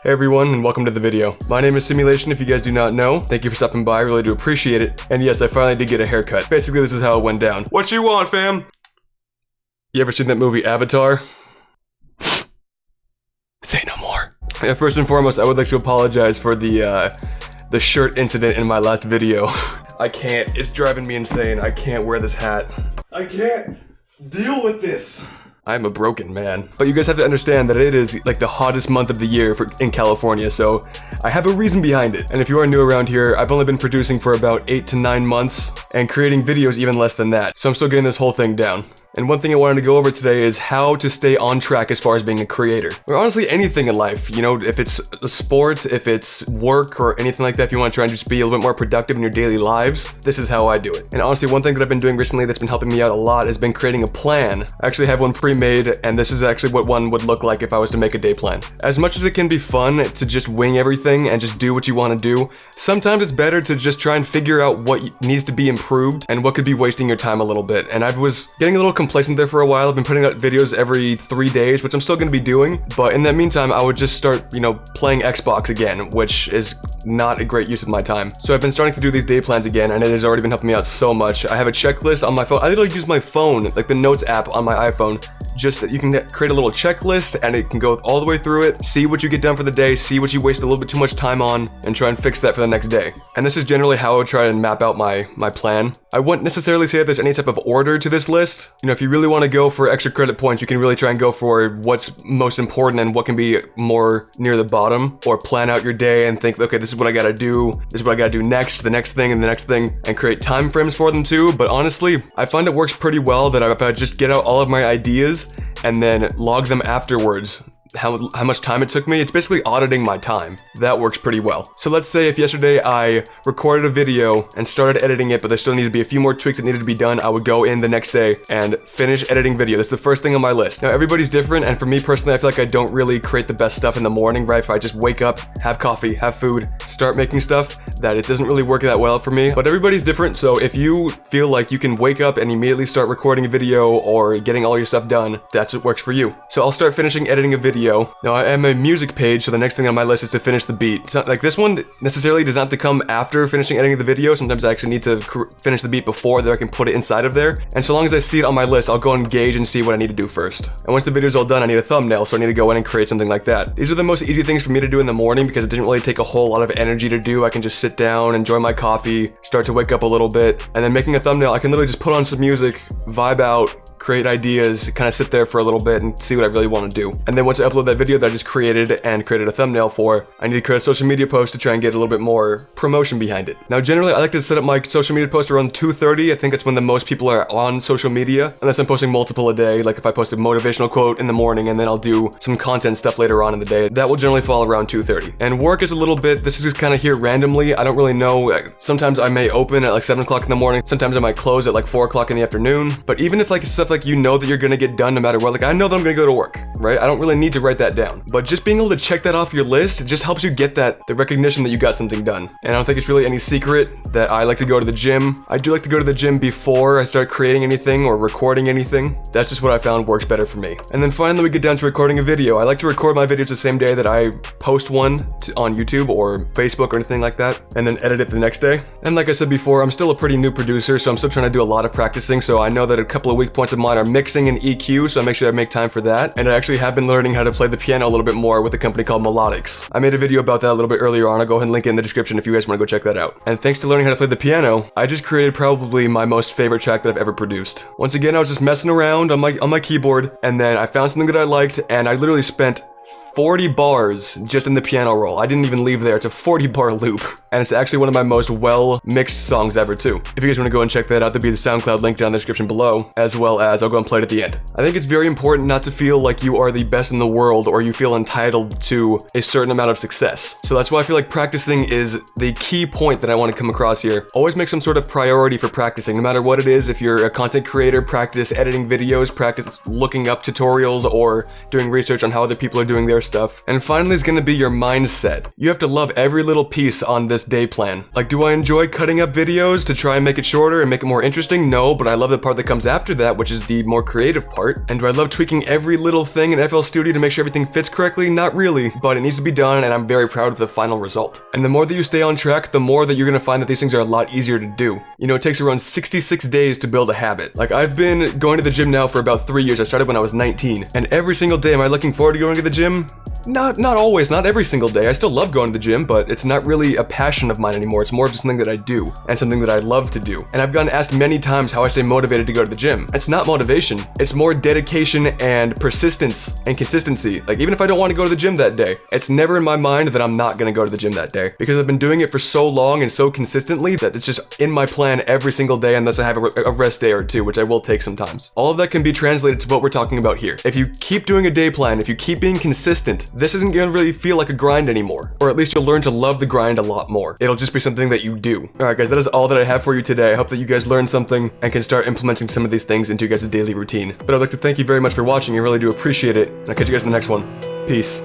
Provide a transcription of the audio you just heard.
Hey everyone, and welcome to the video. My name is Simulation, if you guys do not know. Thank you for stopping by, I really do appreciate it. And yes, I finally did get a haircut. Basically, this is how it went down. What you want, fam? You ever seen that movie Avatar? Say no more. Yeah, first and foremost, I would like to apologize for the shirt incident in my last video. I can't, it's driving me insane. I can't wear this hat. I can't deal with this. I'm a broken man. But you guys have to understand that it is like the hottest month of the year in California, so I have a reason behind it. And if you are new around here, I've only been producing for about 8 to 9 months and creating videos even less than that. So I'm still getting this whole thing down. And one thing I wanted to go over today is how to stay on track as far as being a creator. Or honestly, anything in life, you know, if it's a sport, if it's work or anything like that, if you want to try and just be a little bit more productive in your daily lives, this is how I do it. And honestly, one thing that I've been doing recently that's been helping me out a lot has been creating a plan. I actually have one pre-made, and this is actually what one would look like if I was to make a day plan. As much as it can be fun to just wing everything and just do what you want to do, sometimes it's better to just try and figure out what needs to be improved and what could be wasting your time a little bit. And I was getting a little complacent there for a while. I've been putting out videos every 3 days, which I'm still going to be doing, but in that meantime, I would just start, you know, playing Xbox again, which is not a great use of my time. So I've been starting to do these day plans again, and it has already been helping me out so much. I have a checklist on my phone. I literally use my phone, like the Notes app on my iPhone, just that you can create a little checklist and it can go all the way through it, see what you get done for the day, see what you waste a little bit too much time on, and try and fix that for the next day. And this is generally how I would try and map out my plan. I wouldn't necessarily say that there's any type of order to this list. You know, if you really want to go for extra credit points, you can really try and go for what's most important and what can be more near the bottom, or plan out your day and think, okay, this is what I gotta do, this is what I gotta do next, the next thing, and the next thing, and create time frames for them too. But honestly, I find it works pretty well that if I just get out all of my ideas and then log them afterwards, how much time it took me. It's basically auditing my time. That works pretty well. So let's say if yesterday I recorded a video and started editing it, but there still needed to be a few more tweaks that needed to be done, I would go in the next day and finish editing video. This is the first thing on my list. Now everybody's different, and for me personally, I feel like I don't really create the best stuff in the morning, right? If I just wake up, have coffee, have food, start making stuff, that it doesn't really work that well for me. But everybody's different, so if you feel like you can wake up and immediately start recording a video or getting all your stuff done, that's what works for you. So I'll start finishing editing a video. Now I am a music page, so the next thing on my list is to finish the beat. It's not, like this one necessarily does not have to come after finishing editing the video. Sometimes I actually need to finish the beat before that I can put it inside of there. And so long as I see it on my list, I'll go engage and see what I need to do first. And once the video's all done, I need a thumbnail, so I need to go in and create something like that. These are the most easy things for me to do in the morning because it didn't really take a whole lot of energy to do. I can just sit down, enjoy my coffee, start to wake up a little bit, and then making a thumbnail, I can literally just put on some music, vibe out, create ideas, kind of sit there for a little bit and see what I really want to do. And then once I upload that video that I just created and created a thumbnail for, I need to create a social media post to try and get a little bit more promotion behind it. Now generally I like to set up my social media post around 2:30. I think it's when the most people are on social media, unless I'm posting multiple a day. Like if I post a motivational quote in the morning and then I'll do some content stuff later on in the day, that will generally fall around 2:30. And work is a little bit, this is just kind of here randomly. I don't really know. Sometimes I may open at like 7 o'clock in the morning. Sometimes I might close at like 4 o'clock in the afternoon. But even if like stuff like you know that you're gonna get done no matter what, like I know that I'm gonna go to work, right? I don't really need to write that down. But just being able to check that off your list, it just helps you get the recognition that you got something done. And I don't think it's really any secret that I like to go to the gym. I do like to go to the gym before I start creating anything or recording anything. That's just what I found works better for me. And then finally we get down to recording a video. I like to record my videos the same day that I post one on YouTube or Facebook or anything like that, and then edit it the next day. And like I said before, I'm still a pretty new producer, so I'm still trying to do a lot of practicing, so I know that a couple of weak points of mine are mixing and EQ, so I make sure I make time for that. And I actually have been learning how to play the piano a little bit more with a company called Melodics. I made a video about that a little bit earlier on. I'll go ahead and link it in the description if you guys want to go check that out. And thanks to learning how to play the piano, I just created probably my most favorite track that I've ever produced. Once again, I was just messing around on my keyboard, and then I found something that I liked, and I literally spent 40 bars just in the piano roll. I didn't even leave there. It's a 40-bar loop. And it's actually one of my most well-mixed songs ever too. If you guys want to go and check that out, there'll be the SoundCloud link down in the description below, as well as I'll go and play it at the end. I think it's very important not to feel like you are the best in the world or you feel entitled to a certain amount of success. So that's why I feel like practicing is the key point that I want to come across here. Always make some sort of priority for practicing, no matter what it is. If you're a content creator, practice editing videos, practice looking up tutorials or doing research on how other people are doing their stuff. And finally is gonna be your mindset. You have to love every little piece on this day plan. Like, do I enjoy cutting up videos to try and make it shorter and make it more interesting? No, but I love the part that comes after that, which is the more creative part. And do I love tweaking every little thing in FL Studio to make sure everything fits correctly? Not really, but it needs to be done, and I'm very proud of the final result. And the more that you stay on track, the more that you're gonna find that these things are a lot easier to do. You know, it takes around 66 days to build a habit. Like, I've been going to the gym now for about 3 years. I started when I was 19, and every single day, am I looking forward to going to the gym? Not always, not every single day. I still love going to the gym, but it's not really a passion of mine anymore. It's more of just something that I do, and something that I love to do. And I've gotten asked many times how I stay motivated to go to the gym. It's not motivation, it's more dedication and persistence and consistency. Like, even if I don't want to go to the gym that day, it's never in my mind that I'm not gonna go to the gym that day, because I've been doing it for so long and so consistently that it's just in my plan every single day, unless I have a rest day or two, which I will take sometimes. All of that can be translated to what we're talking about here. If you keep doing a day plan, if you keep being consistent, this isn't gonna really feel like a grind anymore, or at least you'll learn to love the grind a lot more. It'll just be something that you do. Alright guys, that is all that I have for you today. I hope that you guys learned something and can start implementing some of these things into your guys' daily routine. But I'd like to thank you very much for watching. I really do appreciate it, and I'll catch you guys in the next one. Peace.